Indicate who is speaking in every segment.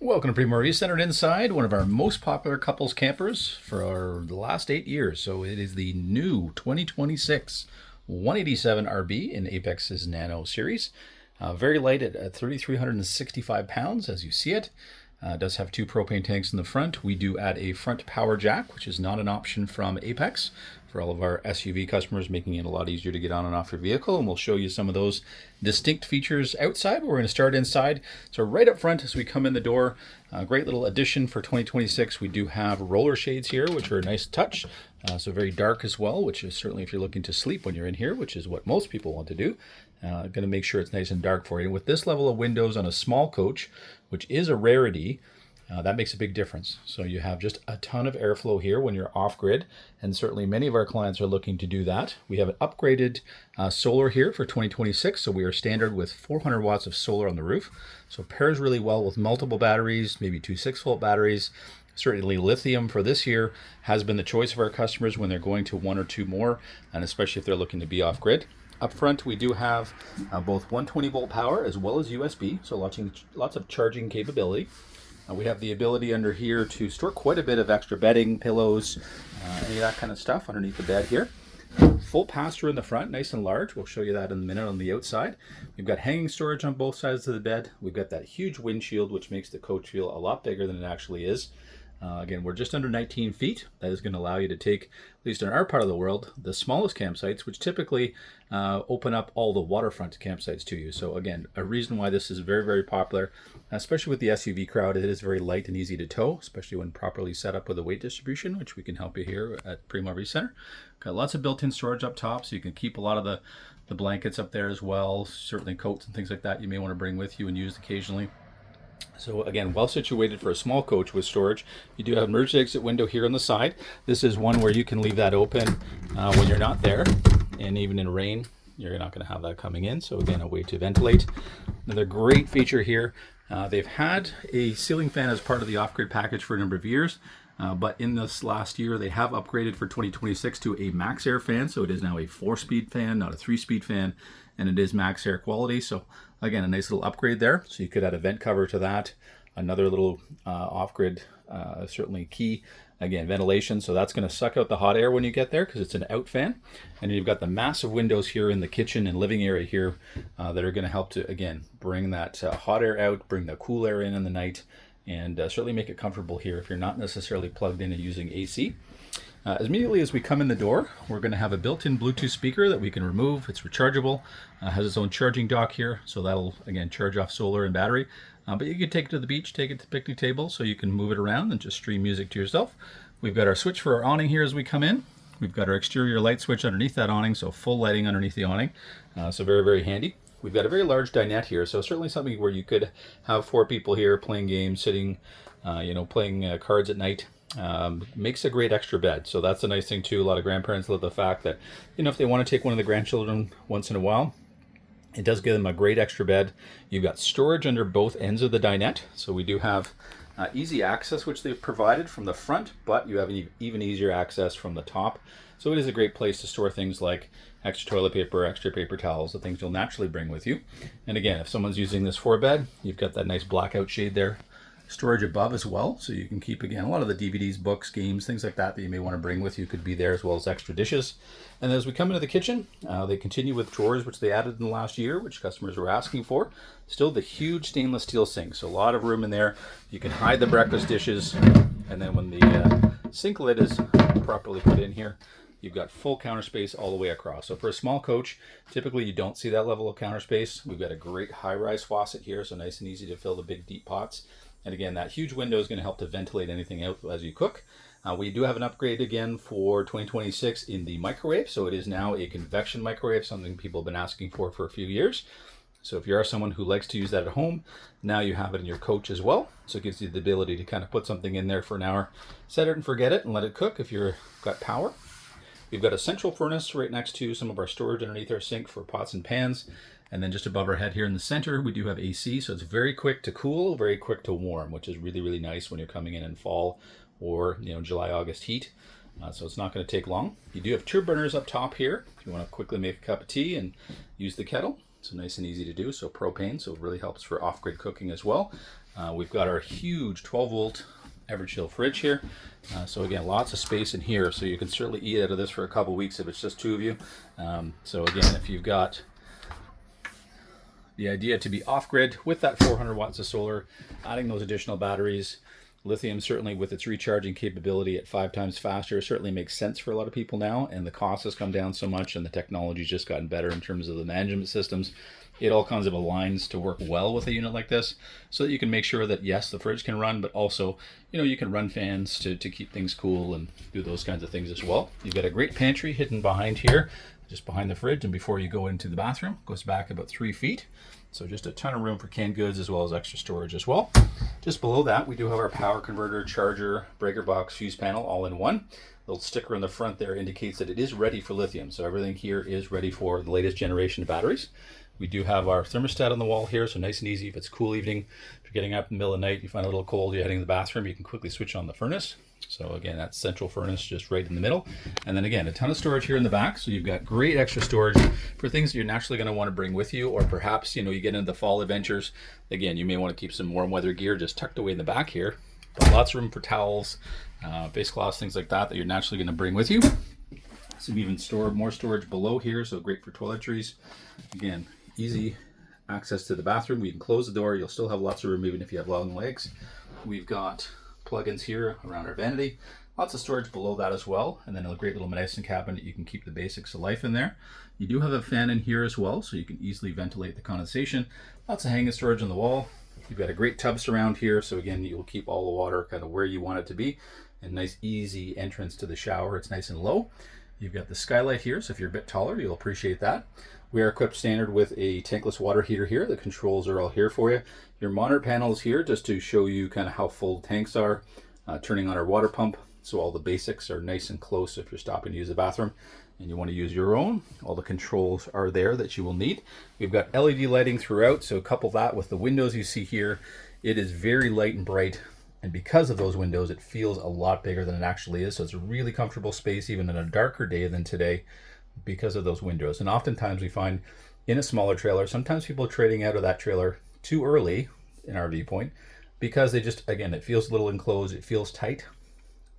Speaker 1: Welcome to Primo Centered Inside, one of our most popular couples campers for the last 8 years. So it is the new 2026 187 RB in Apex's Nano series. Very light at 3,365 pounds as you see it. Does have two propane tanks in the front. We do add a front power jack, which is not an option from Apex for all of our SUV customers, making it a lot easier to get on and off your vehicle. And we'll show you some of those distinct features outside, but we're going to start inside. So right up front as we come in the door, great little addition for 2026. We do have roller shades here, which are a nice touch. So very dark as well, which is certainly if you're looking to sleep when you're in here, which is what most people want to do. Going to make sure it's nice and dark for you. And with this level of windows on a small coach, which is a rarity, that makes a big difference. So you have just a ton of airflow here when you're off-grid, and certainly many of our clients are looking to do that. We have an upgraded solar here for 2026, so we are standard with 400 watts of solar on the roof. So pairs really well with multiple batteries, maybe two 6-volt batteries. Certainly lithium for this year has been the choice of our customers when they're going to one or two more, and especially if they're looking to be off-grid. Up front, we do have both 120-volt power as well as USB, so lots of charging capability. We have the ability under here to store quite a bit of extra bedding, pillows, any of that kind of stuff underneath the bed here. Full pass-through in the front, nice and large. We'll show you that in a minute on the outside. We've got hanging storage on both sides of the bed. We've got that huge windshield, which makes the coach feel a lot bigger than it actually is. Again, we're just under 19 feet. That is going to allow you to take, at least in our part of the world, the smallest campsites, which typically open up all the waterfront campsites to you. So again, a reason why this is very, very popular, especially with the SUV crowd. It is very light and easy to tow, especially when properly set up with a weight distribution, which we can help you here at Primo RV Center. Got lots of built-in storage up top, so you can keep a lot of the blankets up there as well. Certainly coats and things like that you may want to bring with you and use occasionally. So again, well situated for a small coach with storage. You do have an emergency exit window here on the side. This is one where you can leave that open when you're not there, and even in rain, you're not going to have that coming in. So again, a way to ventilate. Another great feature here. They've had a ceiling fan as part of the off-grid package for a number of years, but in this last year, they have upgraded for 2026 to a max air fan. So it is now a 4-speed fan, not a 3-speed fan, and it is max air quality. So again, a nice little upgrade there. So you could add a vent cover to that. Another little off-grid, certainly key. Again, ventilation. So that's going to suck out the hot air when you get there because it's an out fan. And you've got the massive windows here in the kitchen and living area here that are going to help to, again, bring that hot air out, bring the cool air in the night, and certainly make it comfortable here if you're not necessarily plugged in and using AC. Immediately as we come in the door, we're going to have a built-in Bluetooth speaker that we can remove. It's rechargeable, has its own charging dock here, so that'll, again, charge off solar and battery. But you can take it to the beach, take it to the picnic table, so you can move it around and just stream music to yourself. We've got our switch for our awning here as we come in. We've got our exterior light switch underneath that awning, so full lighting underneath the awning. So very, very handy. We've got a very large dinette here, so certainly something where you could have 4 people here playing games, sitting, playing cards at night. Makes a great extra bed, so that's a nice thing too. A lot of grandparents love the fact that, if they want to take one of the grandchildren once in a while, it does give them a great extra bed. You've got storage under both ends of the dinette, so we do have easy access, which they've provided from the front, but you have an even easier access from the top. So it is a great place to store things like extra toilet paper, extra paper towels, the things you'll naturally bring with you. And again, if someone's using this for a bed, you've got that nice blackout shade there. Storage above as well, so you can keep, again, a lot of the DVDs, books, games, things like that you may want to bring with you could be there, as well as extra dishes. And as we come into the kitchen, they continue with drawers, which they added in the last year, which customers were asking for. Still the huge stainless steel sink, so a lot of room in there. You can hide the breakfast dishes, and then when the sink lid is properly put in here, you've got full counter space all the way across. So for a small coach, typically you don't see that level of counter space. We've got a great high-rise faucet here, so nice and easy to fill the big deep pots. And again, that huge window is going to help to ventilate anything out as you cook. We do have an upgrade again for 2026 in the microwave. So it is now a convection microwave, something people have been asking for a few years. So if you are someone who likes to use that at home, now you have it in your coach as well. So it gives you the ability to kind of put something in there for an hour, set it and forget it, and let it cook if you've got power. We've got a central furnace right next to some of our storage underneath our sink for pots and pans. And then just above our head here in the center, we do have AC, so it's very quick to cool, very quick to warm, which is really, really nice when you're coming in fall or July, August heat. So it's not going to take long. You do have 2 burners up top here if you want to quickly make a cup of tea and use the kettle. So nice and easy to do. So propane, so it really helps for off-grid cooking as well. We've got our huge 12-volt EverChill fridge here. So again, lots of space in here, so you can certainly eat out of this for a couple weeks if it's just two of you. So again, if you've got the idea to be off-grid with that 400 watts of solar, adding those additional batteries, lithium certainly with its recharging capability at 5 times faster certainly makes sense for a lot of people now, and the cost has come down so much and the technology's just gotten better in terms of the management systems. It all kinds of aligns to work well with a unit like this, so that you can make sure that yes, the fridge can run, but also, you know, you can run fans to keep things cool and do those kinds of things as well. You've got a great pantry hidden behind here, just behind the fridge, and before you go into the bathroom, goes back about 3 feet. So just a ton of room for canned goods as well as extra storage as well. Just below that, we do have our power converter, charger, breaker box, fuse panel all in one. Little sticker in the front there indicates that it is ready for lithium. So everything here is ready for the latest generation of batteries. We do have our thermostat on the wall here, so nice and easy. If it's a cool evening, if you're getting up in the middle of the night, you find a little cold, you're heading to the bathroom, you can quickly switch on the furnace. So again, that's central furnace just right in the middle. And then again, a ton of storage here in the back. So you've got great extra storage for things that you're naturally going to want to bring with you, or perhaps, you know, you get into the fall adventures. Again, you may want to keep some warm weather gear just tucked away in the back here. But lots of room for towels, face cloths, things like that you're naturally going to bring with you. Some even more storage below here, so great for toiletries. Again, easy access to the bathroom. We can close the door. You'll still have lots of room even if you have long legs. We've got plugins here around our vanity. Lots of storage below that as well. And then a great little medicine cabinet. You can keep the basics of life in there. You do have a fan in here as well, so you can easily ventilate the condensation. Lots of hanging storage on the wall. You've got a great tub surround here. So again, you'll keep all the water kind of where you want it to be. And nice easy entrance to the shower. It's nice and low. You've got the skylight here, so if you're a bit taller, you'll appreciate that. We are equipped standard with a tankless water heater here. The controls are all here for you. Your monitor panel is here just to show you kind of how full the tanks are. Turning on our water pump, so all the basics are nice and close if you're stopping to use the bathroom and you want to use your own. All the controls are there that you will need. We've got LED lighting throughout, so couple that with the windows you see here. It is very light and bright. And because of those windows, it feels a lot bigger than it actually is. So it's a really comfortable space, even in a darker day than today, because of those windows. And oftentimes we find in a smaller trailer, sometimes people are trading out of that trailer too early in our viewpoint, because they just, again, it feels a little enclosed, it feels tight.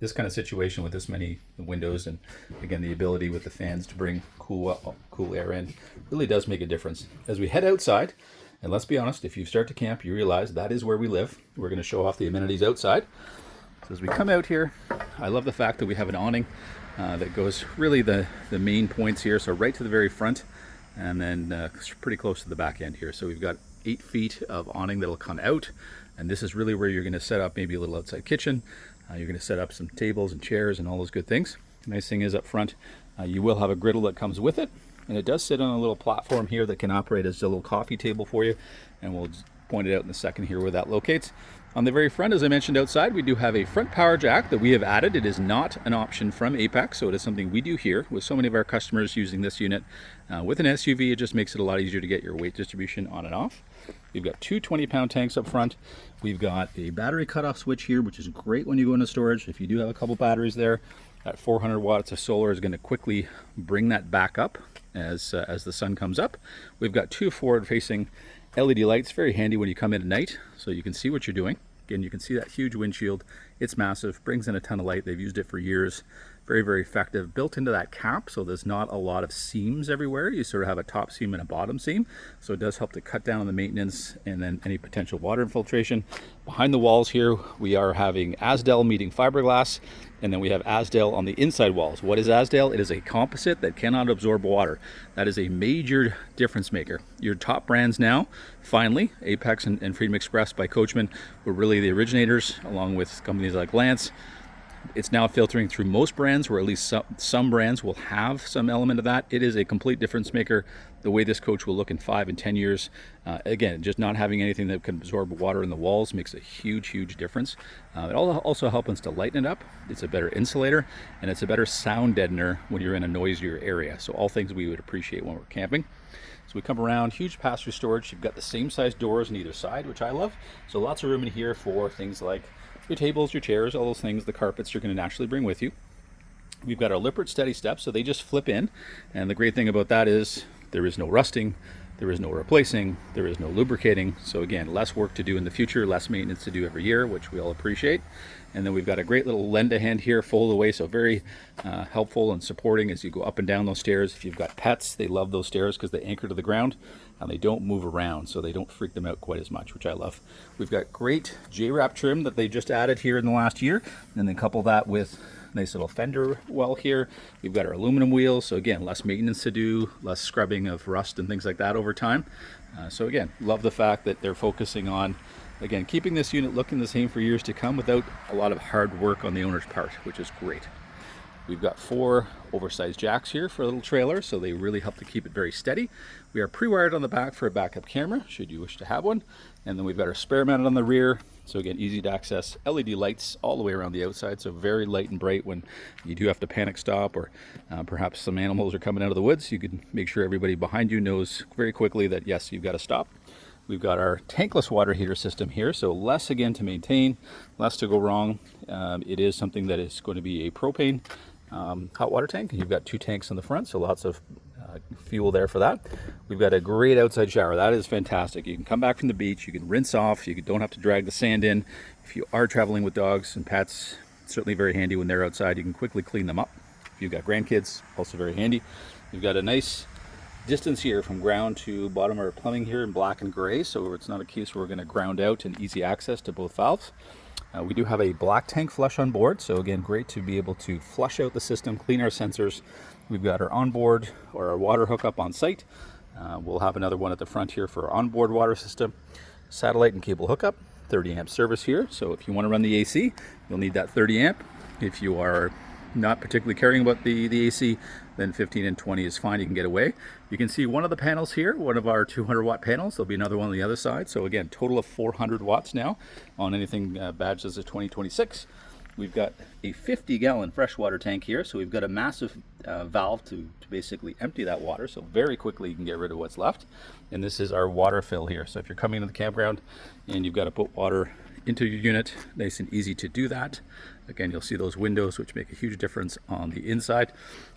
Speaker 1: This kind of situation with this many windows and again, the ability with the fans to bring cool air in really does make a difference. As we head outside, and let's be honest, if you start to camp, you realize that is where we live. We're going to show off the amenities outside. So as we come out here, I love the fact that we have an awning that goes really the main points here. So right to the very front, and then pretty close to the back end here. So we've got 8 feet of awning that'll come out. And this is really where you're going to set up maybe a little outside kitchen. You're going to set up some tables and chairs and all those good things. Nice thing is up front, you will have a griddle that comes with it. And it does sit on a little platform here that can operate as a little coffee table for you. And we'll just point it out in a second here where that locates. On the very front, as I mentioned outside, we do have a front power jack that we have added. It is not an option from Apex, so it is something we do here with so many of our customers using this unit. With an SUV, it just makes it a lot easier to get your weight distribution on and off. We've got 2 20-pound tanks up front. We've got a battery cutoff switch here, which is great when you go into storage. If you do have a couple batteries there, that 400 watts of solar is going to quickly bring that back up as the sun comes up. We've got 2 forward-facing LED lights, very handy when you come in at night, so you can see what you're doing. Again, you can see that huge windshield. It's massive, brings in a ton of light. They've used it for years. Very, very effective. Built into that cap, so there's not a lot of seams everywhere. You sort of have a top seam and a bottom seam, so it does help to cut down on the maintenance and then any potential water infiltration. Behind the walls here, we are having Azdel meeting fiberglass, and then we have Azdel on the inside walls. What is Azdel? It is a composite that cannot absorb water. That is a major difference maker. Your top brands now, finally, Apex and Freedom Express by Coachman were really the originators, along with companies like Lance. It's now filtering through most brands, or at least some brands will have some element of that. It is a complete difference maker. The way this coach will look in 5 and 10 years. Again, just not having anything that can absorb water in the walls makes a huge, huge difference. It also helps us to lighten it up. It's a better insulator, and it's a better sound deadener when you're in a noisier area. So all things we would appreciate when we're camping. So we come around, huge pass-through storage. You've got the same size doors on either side, which I love. So lots of room in here for things like your tables, your chairs, all those things, the carpets you're going to naturally bring with you. We've got our Lippert steady steps, so they just flip in. And the great thing about that is there is no rusting, There is no replacing, there is no lubricating. So again, less work to do in the future, less maintenance to do every year, which we all appreciate. And then we've got a great little lend-a-hand here, fold away, so very helpful and supporting as you go up and down those stairs. If you've got pets, they love those stairs because they anchor to the ground and they don't move around, so they don't freak them out quite as much, which I love. We've got great J-wrap trim that they just added here in the last year, and then couple that with nice little fender well here. We've got our aluminum wheels, so again, less maintenance to do, less scrubbing of rust and things like that over time. So again, love the fact that they're focusing on, again, keeping this unit looking the same for years to come without a lot of hard work on the owner's part, which is great. We've got 4 oversized jacks here for a little trailer, so they really help to keep it very steady. We are pre-wired on the back for a backup camera, should you wish to have one. And then we've got our spare mounted on the rear. So again, easy to access LED lights all the way around the outside, so very light and bright when you do have to panic stop, or perhaps some animals are coming out of the woods. You can make sure everybody behind you knows very quickly that yes, you've got to stop. We've got our tankless water heater system here, so less again to maintain, less to go wrong. It is something that is going to be a propane hot water tank. You've got 2 tanks on the front, so lots of fuel there for that. We've got a great outside shower. That is fantastic. You can come back from the beach, you can rinse off, you don't have to drag the sand in. If you are traveling with dogs and pets, it's certainly very handy when they're outside. You can quickly clean them up. If you've got grandkids, also very handy. You've got a nice distance here from ground to bottom of our plumbing here in black and gray, so it's not a case where we're going to ground out, and easy access to both valves. We do have a black tank flush on board, so again, great to be able to flush out the system, clean our sensors. We've got our onboard or our water hookup on site. We'll have another one at the front here for our onboard water system. Satellite and cable hookup, 30 amp service here, so if you want to run the AC, you'll need that 30 amp. If you are not particularly caring about the AC, then 15 and 20 is fine. You can get away. You can see one of the panels here, one of our 200 watt panels. There'll be another one on the other side. So again, total of 400 watts now on anything badged as a 2026. We've got a 50-gallon freshwater tank here. So we've got a massive valve to basically empty that water. So very quickly you can get rid of what's left. And this is our water fill here. So if you're coming to the campground and you've got to put water into your unit, nice and easy to do that. Again, you'll see those windows, which make a huge difference on the inside.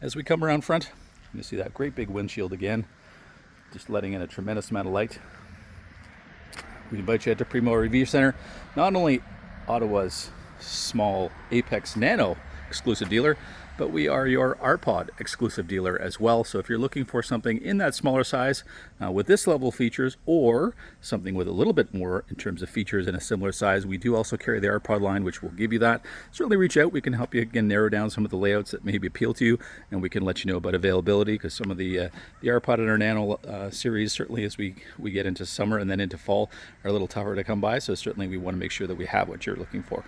Speaker 1: As we come around front, you see that great big windshield again, just letting in a tremendous amount of light. We invite you at the Primo Review Center, not only Ottawa's small Apex Nano exclusive dealer, but we are your RPod exclusive dealer as well. So if you're looking for something in that smaller size with this level of features, or something with a little bit more in terms of features in a similar size, we do also carry the RPod line, which will give you that. Certainly reach out. We can help you again narrow down some of the layouts that maybe appeal to you, and we can let you know about availability, because some of the RPod and our Nano series, certainly as we get into summer and then into fall, are a little tougher to come by. So certainly we want to make sure that we have what you're looking for.